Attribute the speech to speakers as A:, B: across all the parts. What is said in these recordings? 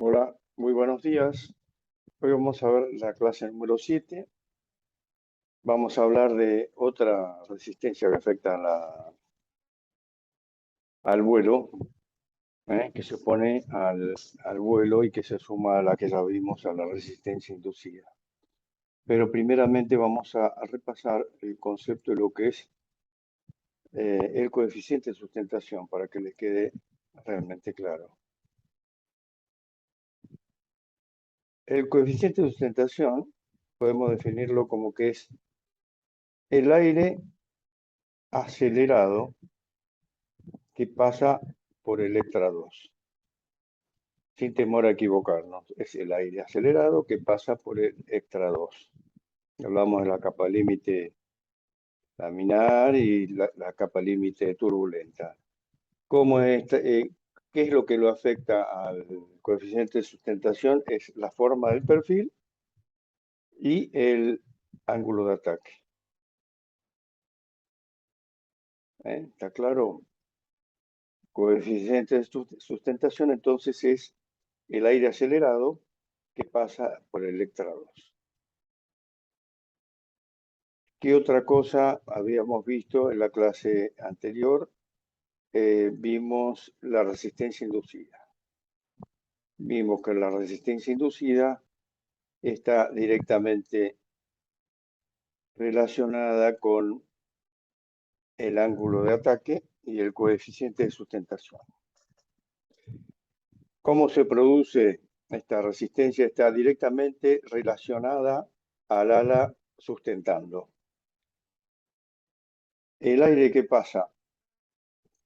A: Hola, muy buenos días. Hoy vamos a ver la clase número 7. Vamos a hablar de otra resistencia que afecta al vuelo, que se opone al vuelo y que se suma a la que ya vimos a la resistencia inducida. Pero primeramente vamos a repasar el concepto de lo que es el coeficiente de sustentación para que les quede realmente claro. El coeficiente de sustentación podemos definirlo como que es el aire acelerado que pasa por Electra 2, sin temor a equivocarnos. Es el aire acelerado que pasa por el Electra 2. Hablamos de la capa límite laminar y la capa límite turbulenta. ¿Qué es lo que lo afecta al coeficiente de sustentación? Es la forma del perfil y el ángulo de ataque. ¿Está claro? Coeficiente de sustentación entonces es el aire acelerado que pasa por el Electra 2. ¿Qué otra cosa habíamos visto en la clase anterior? Vimos la resistencia inducida. Vimos que la resistencia inducida está directamente relacionada con el ángulo de ataque y el coeficiente de sustentación. ¿Cómo se produce esta resistencia? Está directamente relacionada al ala sustentando. El aire que pasa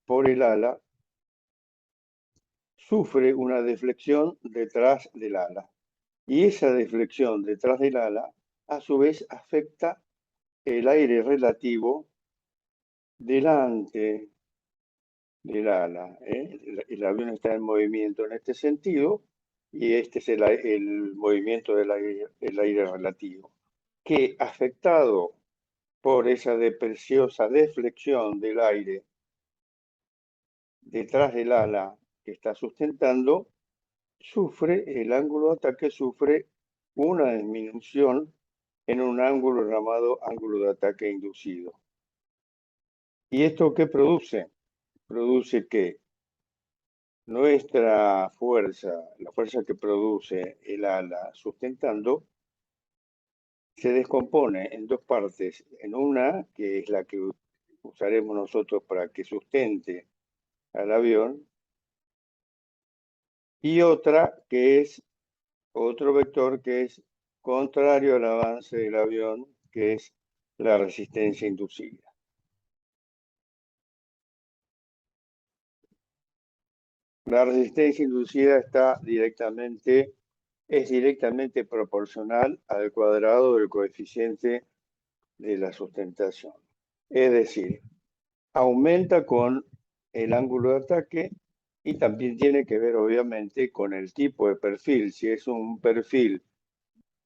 A: por el ala sufre una deflexión detrás del ala. Y esa deflexión detrás del ala, a su vez, afecta el aire relativo delante del ala. El avión está en movimiento en este sentido y este es el movimiento del aire relativo, que afectado por esa preciosa deflexión del aire detrás del ala que está sustentando, el ángulo de ataque sufre una disminución en un ángulo llamado ángulo de ataque inducido. ¿Y esto qué produce? Produce que nuestra fuerza, la fuerza que produce el ala sustentando, se descompone en dos partes. En una, que es la que usaremos nosotros para que sustente al avión, y otra que es otro vector que es contrario al avance del avión, que es la resistencia inducida. La resistencia inducida es directamente proporcional al cuadrado del coeficiente de la sustentación. Es decir, aumenta con el ángulo de ataque y también tiene que ver obviamente con el tipo de perfil. Si es un perfil,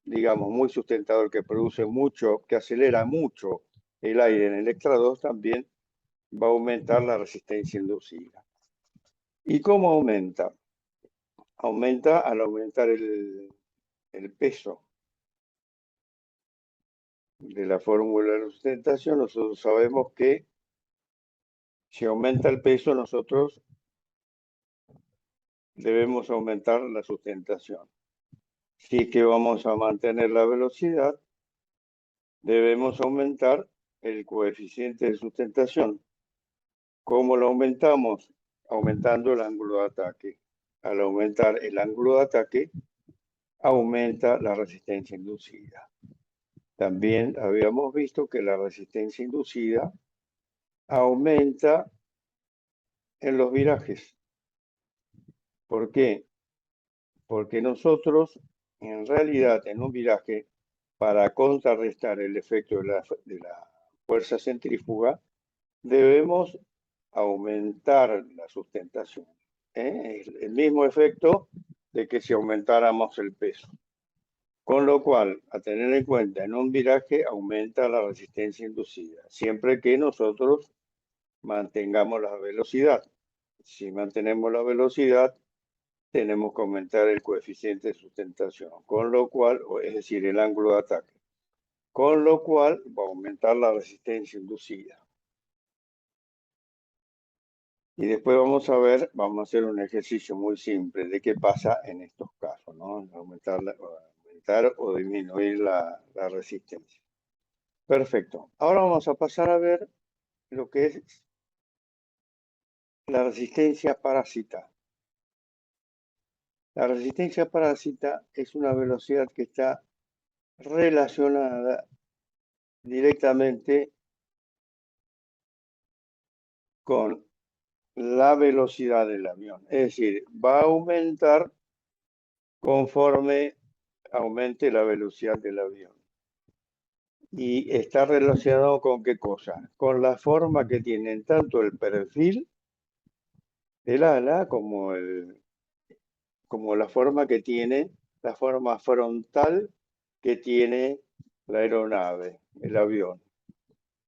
A: digamos, muy sustentador que produce mucho, que acelera mucho el aire en el Electra 2, también va a aumentar la resistencia inducida. ¿Y cómo aumenta? Aumenta al aumentar el peso. De la fórmula de la sustentación, nosotros sabemos que si aumenta el peso, nosotros debemos aumentar la sustentación. Si que vamos a mantener la velocidad, debemos aumentar el coeficiente de sustentación. ¿Cómo lo aumentamos? Aumentando el ángulo de ataque. Al aumentar el ángulo de ataque, aumenta la resistencia inducida. También habíamos visto que la resistencia inducida aumenta en los virajes. ¿Por qué? Porque nosotros, en realidad, en un viraje, para contrarrestar el efecto de la fuerza centrífuga, debemos aumentar la sustentación. El mismo efecto de que si aumentáramos el peso. Con lo cual, a tener en cuenta, en un viraje aumenta la resistencia inducida, siempre que nosotros mantengamos la velocidad. Si mantenemos la velocidad, tenemos que aumentar el coeficiente de sustentación, con lo cual, es decir, el ángulo de ataque, con lo cual va a aumentar la resistencia inducida. Y después vamos a hacer un ejercicio muy simple de qué pasa en estos casos, ¿no? Aumentar o disminuir la resistencia. Perfecto. Ahora vamos a pasar a ver lo que es la resistencia parásita. La resistencia parásita es una velocidad que está relacionada directamente con la velocidad del avión. Es decir, va a aumentar conforme aumente la velocidad del avión. Y está relacionado con qué cosa? Con la forma que tienen tanto el perfil del ala como la forma que tiene, la forma frontal que tiene la aeronave, el avión.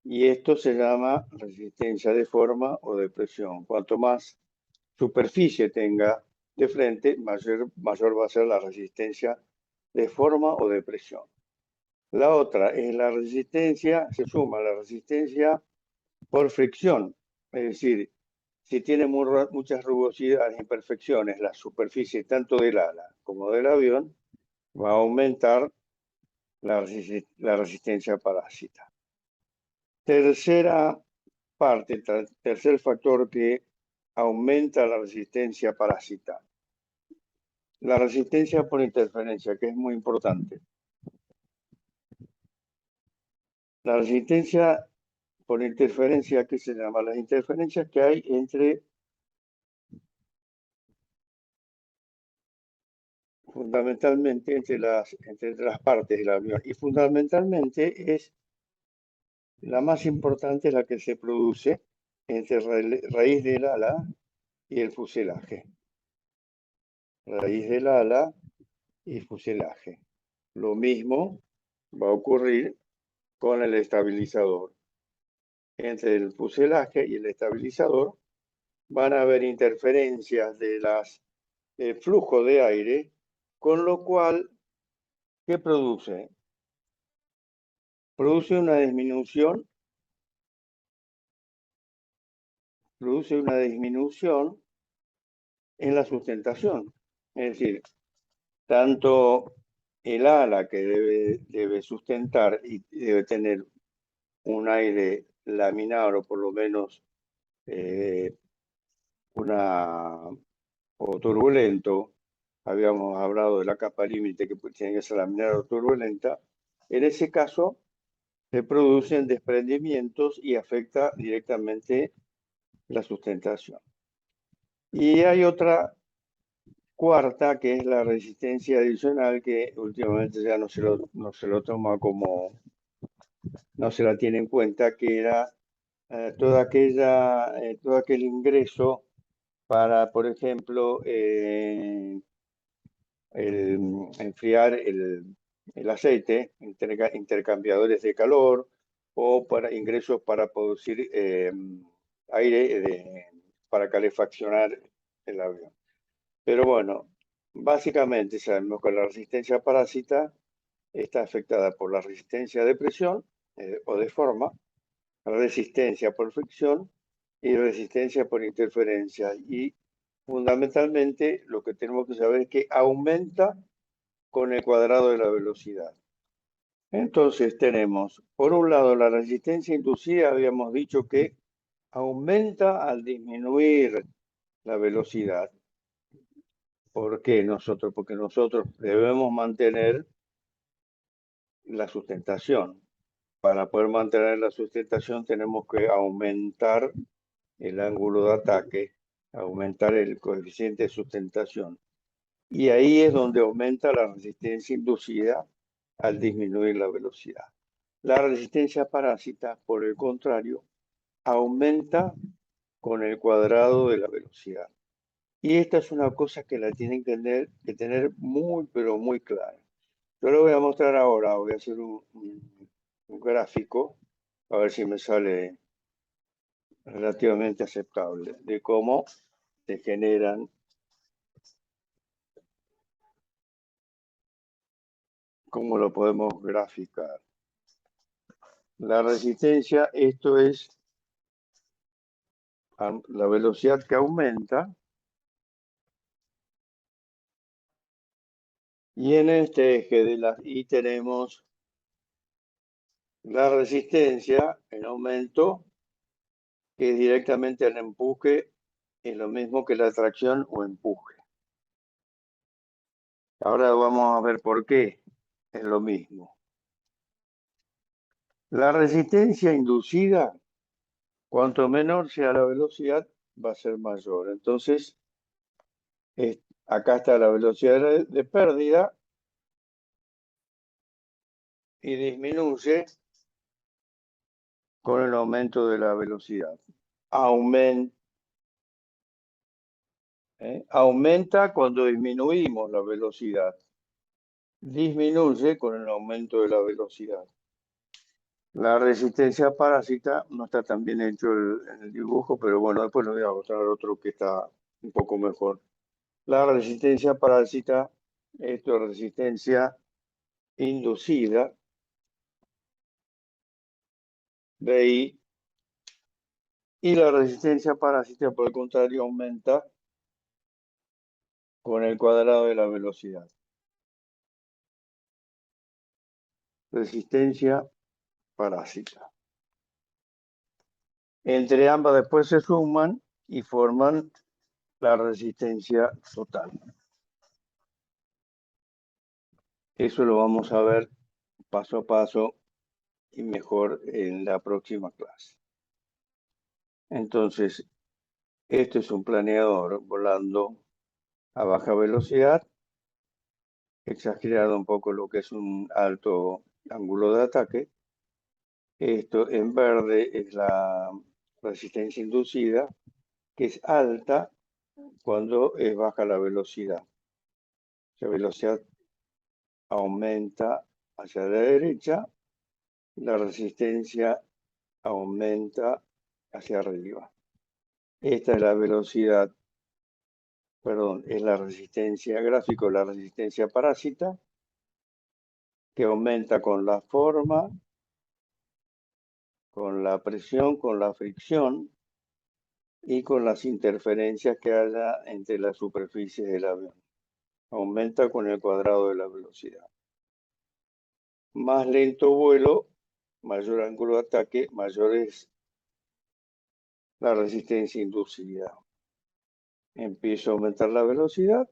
A: Y esto se llama resistencia de forma o de presión. Cuanto más superficie tenga de frente, mayor va a ser la resistencia de forma o de presión. La otra es la resistencia, se suma la resistencia por fricción, es decir, si tiene muchas rugosidades e imperfecciones la superficie tanto del ala como del avión, va a aumentar la resistencia parásita. Tercera parte, tercer factor que aumenta la resistencia parásita. La resistencia por interferencia, que es muy importante. La resistencia por interferencia, ¿qué se llama? Las interferencias que hay entre fundamentalmente entre las partes del avión. Y fundamentalmente es la más importante, la que se produce entre raíz del ala y el fuselaje. Raíz del ala y fuselaje. Lo mismo va a ocurrir con el estabilizador. Entre el fuselaje y el estabilizador van a haber interferencias del flujo de aire, con lo cual, ¿qué produce? Produce una disminución en la sustentación. Es decir, tanto el ala que debe sustentar y debe tener un aire laminar o por lo menos o turbulento, habíamos hablado de la capa límite que tiene que ser laminar o turbulenta, en ese caso se producen desprendimientos y afecta directamente la sustentación. Y hay otra cuarta, que es la resistencia adicional, que últimamente ya no se lo toma como, no se la tiene en cuenta, que era todo aquel ingreso para, por ejemplo, enfriar el aceite, intercambiadores de calor o para ingresos para producir aire para calefaccionar el avión. Pero bueno, básicamente sabemos que la resistencia parásita está afectada por la resistencia de presión o de forma, resistencia por fricción y resistencia por interferencia. Y fundamentalmente lo que tenemos que saber es que aumenta con el cuadrado de la velocidad. Entonces tenemos, por un lado, la resistencia inducida, habíamos dicho que aumenta al disminuir la velocidad. ¿Por qué nosotros? Porque nosotros debemos mantener la sustentación. Para poder mantener la sustentación tenemos que aumentar el ángulo de ataque, aumentar el coeficiente de sustentación. Y ahí es donde aumenta la resistencia inducida al disminuir la velocidad. La resistencia parásita, por el contrario, aumenta con el cuadrado de la velocidad. Y esta es una cosa que la tienen que tener muy, pero muy clara. Yo lo voy a mostrar ahora, voy a hacer un gráfico, a ver si me sale relativamente aceptable, de cómo se generan ¿Cómo lo podemos graficar? La resistencia, esto es la velocidad que aumenta. Y en este eje de las Y tenemos la resistencia en aumento, que es directamente el empuje, es lo mismo que la tracción o empuje. Ahora vamos a ver por qué es lo mismo. La resistencia inducida, cuanto menor sea la velocidad, va a ser mayor. Entonces, acá está la velocidad de pérdida y disminuye con el aumento de la velocidad. Aumenta cuando disminuimos la velocidad. Disminuye con el aumento de la velocidad. La resistencia parásita no está tan bien hecho en el dibujo, pero bueno, después le voy a mostrar otro que está un poco mejor. La resistencia parásita, esto es resistencia inducida, de ahí, y la resistencia parásita, por el contrario, aumenta con el cuadrado de la velocidad. Resistencia parásita. Entre ambas después se suman y forman la resistencia total. Eso lo vamos a ver paso a paso y mejor en la próxima clase. Entonces, esto es un planeador volando a baja velocidad, exagerado un poco lo que es un alto ángulo de ataque. Esto en verde es la resistencia inducida, que es alta cuando es baja la velocidad. La velocidad aumenta hacia la derecha, la resistencia aumenta hacia arriba. Esta es la velocidad, perdón, es la resistencia gráfico, la resistencia parásita, que aumenta con la forma, con la presión, con la fricción y con las interferencias que haya entre las superficies del avión. Aumenta con el cuadrado de la velocidad. Más lento vuelo, mayor ángulo de ataque, mayor es la resistencia inducida. Empiezo a aumentar la velocidad,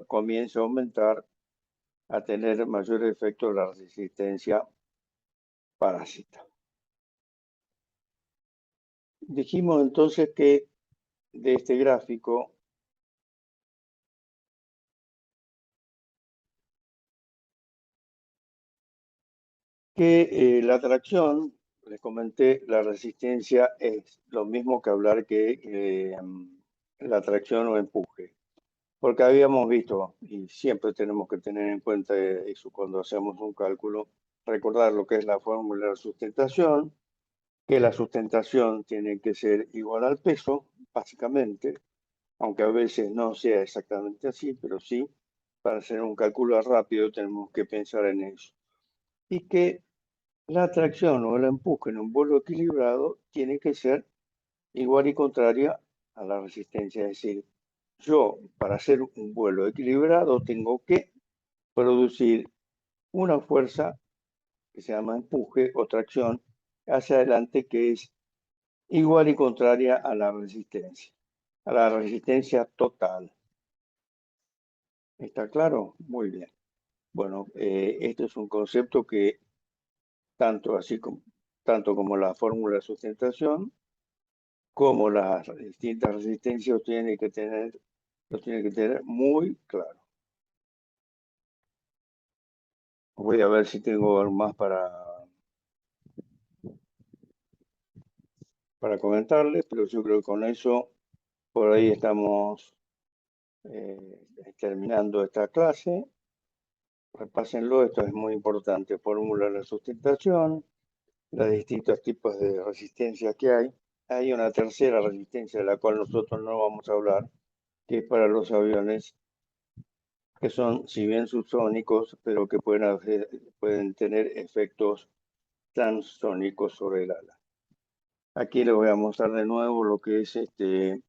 A: comienzo a aumentar, a tener mayor efecto la resistencia parásita. Dijimos entonces que de este gráfico que la tracción, les comenté, la resistencia es lo mismo que hablar que la tracción o empuje. Porque habíamos visto, y siempre tenemos que tener en cuenta eso cuando hacemos un cálculo, recordar lo que es la fórmula de sustentación, que la sustentación tiene que ser igual al peso, básicamente, aunque a veces no sea exactamente así, pero sí, para hacer un cálculo rápido tenemos que pensar en eso. Y que la tracción o el empuje en un vuelo equilibrado tiene que ser igual y contraria a la resistencia. Es decir, yo para hacer un vuelo equilibrado tengo que producir una fuerza que se llama empuje o tracción hacia adelante que es igual y contraria a la resistencia total. ¿Está claro? Muy bien. Bueno, este es un concepto que tanto como la fórmula de sustentación, como las distintas resistencias lo tiene que tener muy claro. Voy a ver si tengo algo más para comentarles, pero yo creo que con eso por ahí estamos terminando esta clase. Repásenlo, esto es muy importante. Fórmula de la sustentación, los distintos tipos de resistencia que hay. Hay una tercera resistencia de la cual nosotros no vamos a hablar, que es para los aviones que son, si bien subsónicos, pero que pueden tener efectos transónicos sobre el ala. Aquí les voy a mostrar de nuevo lo que es el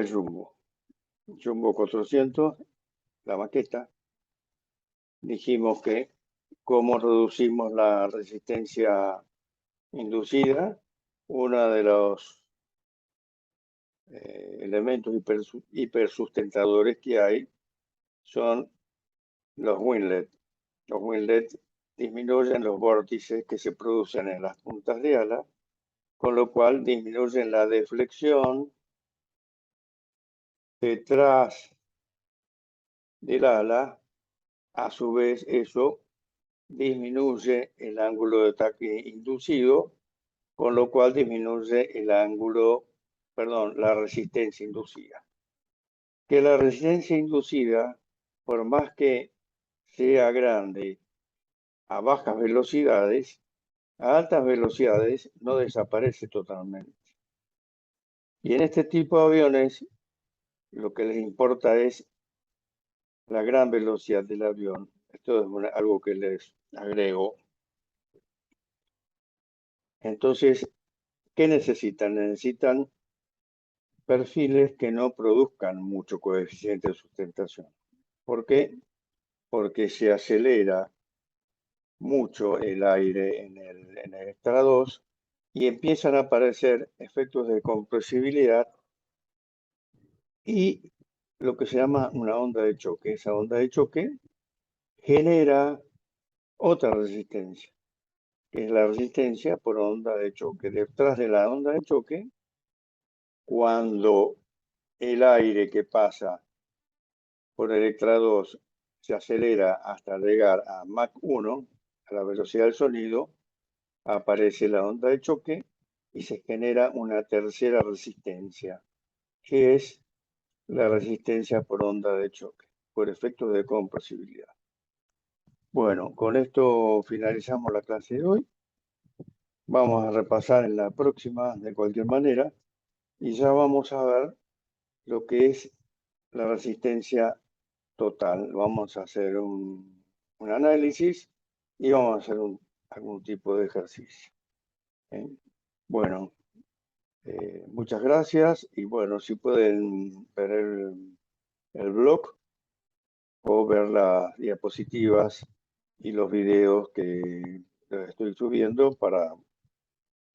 A: Jumbo. Jumbo 400, la maqueta. Dijimos que cómo reducimos la resistencia inducida. Uno de los elementos hipersustentadores que hay son los Winlet. Los Winlet disminuyen los vórtices que se producen en las puntas de ala, con lo cual disminuyen la deflexión detrás del ala. A su vez, eso disminuye el ángulo de ataque inducido, con lo cual disminuye el ángulo, la resistencia inducida. Que la resistencia inducida, por más que sea grande a bajas velocidades, a altas velocidades no desaparece totalmente. Y en este tipo de aviones, lo que les importa es la gran velocidad del avión. Esto es algo que les agrego. Entonces, ¿qué necesitan? Necesitan perfiles que no produzcan mucho coeficiente de sustentación. ¿Por qué? Porque se acelera mucho el aire en el extra 2 y empiezan a aparecer efectos de compresibilidad y lo que se llama una onda de choque. Esa onda de choque genera otra resistencia, que es la resistencia por onda de choque. Detrás de la onda de choque, cuando el aire que pasa por el extra 2 se acelera hasta llegar a Mach 1, a la velocidad del sonido, aparece la onda de choque y se genera una tercera resistencia, que es la resistencia por onda de choque, por efectos de compresibilidad. Bueno, con esto finalizamos la clase de hoy. Vamos a repasar en la próxima de cualquier manera y ya vamos a ver lo que es la resistencia total. Vamos a hacer un análisis y vamos a hacer algún tipo de ejercicio. Bueno, muchas gracias y bueno, si pueden ver el blog o ver las diapositivas y los videos que estoy subiendo para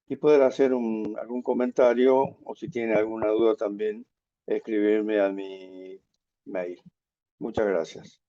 A: y poder hacer algún comentario o si tiene alguna duda también escribirme a mi mail. Muchas gracias.